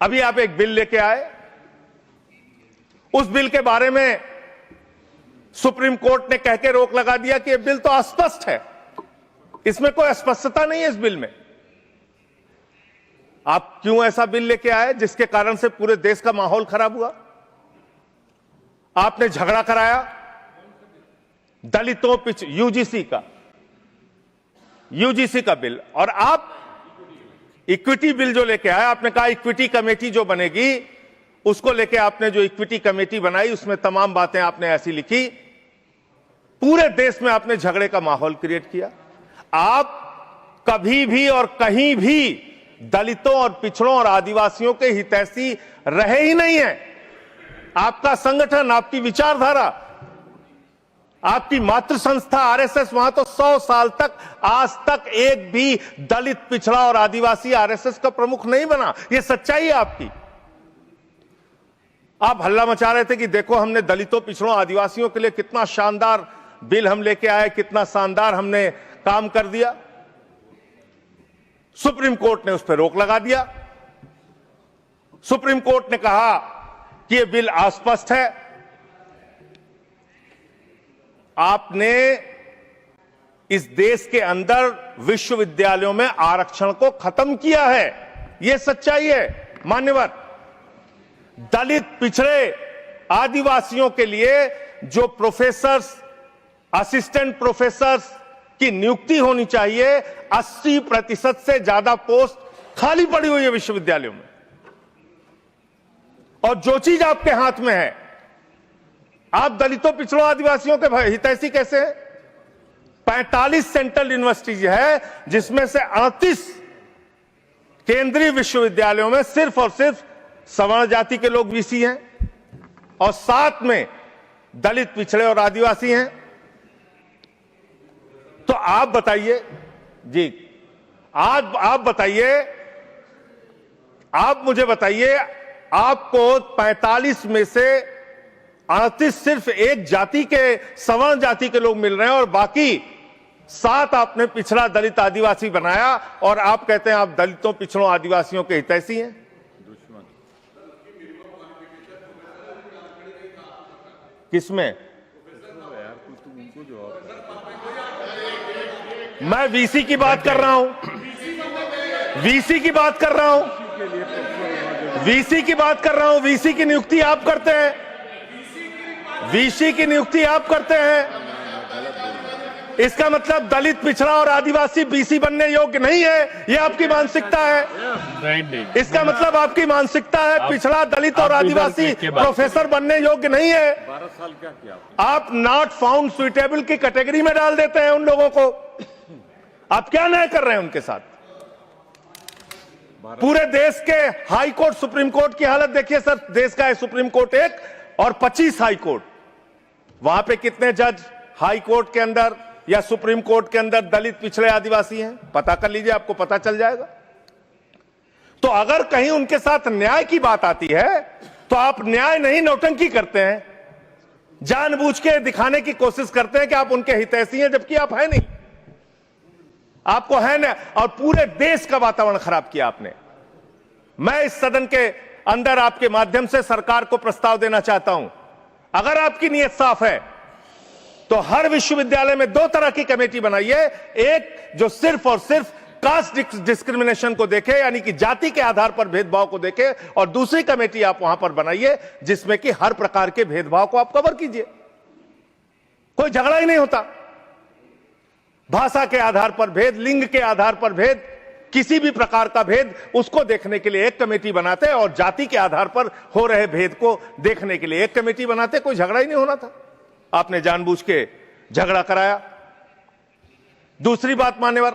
अभी आप एक बिल लेके आए, उस बिल के बारे में सुप्रीम कोर्ट ने कह के रोक लगा दिया कि यह बिल तो अस्पष्ट है, इसमें कोई स्पष्टता नहीं है इस बिल में। आप क्यों ऐसा बिल लेके आए जिसके कारण से पूरे देश का माहौल खराब हुआ? आपने झगड़ा कराया दलितों यूजीसी का बिल, और आप इक्विटी बिल जो लेके आए, आपने कहा इक्विटी कमेटी जो बनेगी उसको लेके आपने जो इक्विटी कमेटी बनाई उसमें तमाम बातें आपने ऐसी लिखी, पूरे देश में आपने झगड़े का माहौल क्रिएट किया। आप कभी भी और कहीं भी दलितों और पिछड़ों और आदिवासियों के हितैषी रहे ही नहीं है। आपका संगठन, आपकी विचारधारा, आपकी मातृ संस्था आरएसएस, वहां तो 100 साल तक आज तक एक भी दलित, पिछड़ा और आदिवासी आरएसएस का प्रमुख नहीं बना। यह सच्चाई है आपकी। आप हल्ला मचा रहे थे कि देखो हमने दलितों, पिछड़ों, आदिवासियों के लिए कितना शानदार बिल हम लेके आए, कितना शानदार हमने काम कर दिया। सुप्रीम कोर्ट ने उस पर रोक लगा दिया। सुप्रीम कोर्ट ने कहा कि यह बिल अस्पष्ट है। आपने इस देश के अंदर विश्वविद्यालयों में आरक्षण को खत्म किया है, यह सच्चाई है मान्यवर। दलित, पिछड़े, आदिवासियों के लिए जो प्रोफेसर्स, असिस्टेंट प्रोफेसर्स की नियुक्ति होनी चाहिए, 80% से ज्यादा पोस्ट खाली पड़ी हुई है विश्वविद्यालयों में। और जो चीज आपके हाथ में है, आप दलितों, पिछड़ों, आदिवासियों के हितैषी कैसे हैं? 45 सेंट्रल यूनिवर्सिटीज है जिसमें से 38 केंद्रीय विश्वविद्यालयों में सिर्फ और सिर्फ सवर्ण जाति के लोग वीसी हैं और 7 में दलित, पिछड़े और आदिवासी हैं। तो आप बताइए जी, आप बताइए, आप मुझे बताइए, आपको 45 में से 38 सिर्फ एक जाति के, सवर्ण जाति के लोग मिल रहे हैं और बाकी 7 आपने पिछड़ा, दलित, आदिवासी बनाया और आप कहते हैं आप दलितों, पिछड़ों, आदिवासियों के हितैषी हैं। किसमें? मैं वीसी की बात कर रहा हूं, वीसी की बात कर रहा हूं, वीसी की बात कर रहा हूं। वीसी की नियुक्ति आप करते हैं, वीसी की नियुक्ति आप करते हैं। इसका मतलब दलित, पिछड़ा और आदिवासी बीसी बनने योग्य नहीं है, यह आपकी मानसिकता है। इसका मतलब आपकी मानसिकता है पिछड़ा, दलित और आदिवासी प्रोफेसर बनने योग्य नहीं है। 12 साल क्या किया आप नॉट फाउंड सुइटेबल की कैटेगरी में डाल देते हैं उन लोगों को। आप क्या न्याय कर रहे हैं उनके साथ? पूरे देश के हाई कोर्ट, सुप्रीम कोर्ट की हालत देखिए सर। देश का है सुप्रीम कोर्ट एक और 25 हाई कोर्ट। वहां पे कितने जज हाई कोर्ट के अंदर या सुप्रीम कोर्ट के अंदर दलित, पिछड़े, आदिवासी हैं? पता कर लीजिए, आपको पता चल जाएगा। तो अगर कहीं उनके साथ न्याय की बात आती है तो आप न्याय नहीं, नौटंकी करते हैं, जानबूझ के दिखाने की कोशिश करते हैं कि आप उनके हितैषी हैं, जबकि आप है नहीं। आपको है ना, और पूरे देश का वातावरण खराब किया आपने। मैं इस सदन के अंदर आपके माध्यम से सरकार को प्रस्ताव देना चाहता हूं, अगर आपकी नीयत साफ है तो हर विश्वविद्यालय में 2 तरह की कमेटी बनाइए। एक जो सिर्फ और सिर्फ कास्ट डिस्क्रिमिनेशन को देखे, यानी कि जाति के आधार पर भेदभाव को देखे, और दूसरी कमेटी आप वहां पर बनाइए जिसमें कि हर प्रकार के भेदभाव को आप कवर कीजिए। कोई झगड़ा ही नहीं होता। भाषा के आधार पर भेद, लिंग के आधार पर भेद, किसी भी प्रकार का भेद, उसको देखने के लिए एक कमेटी बनाते और जाति के आधार पर हो रहे भेद को देखने के लिए एक कमेटी बनाते। कोई झगड़ा ही नहीं होना था। आपने जानबूझ के झगड़ा कराया। दूसरी बात मान्यवर,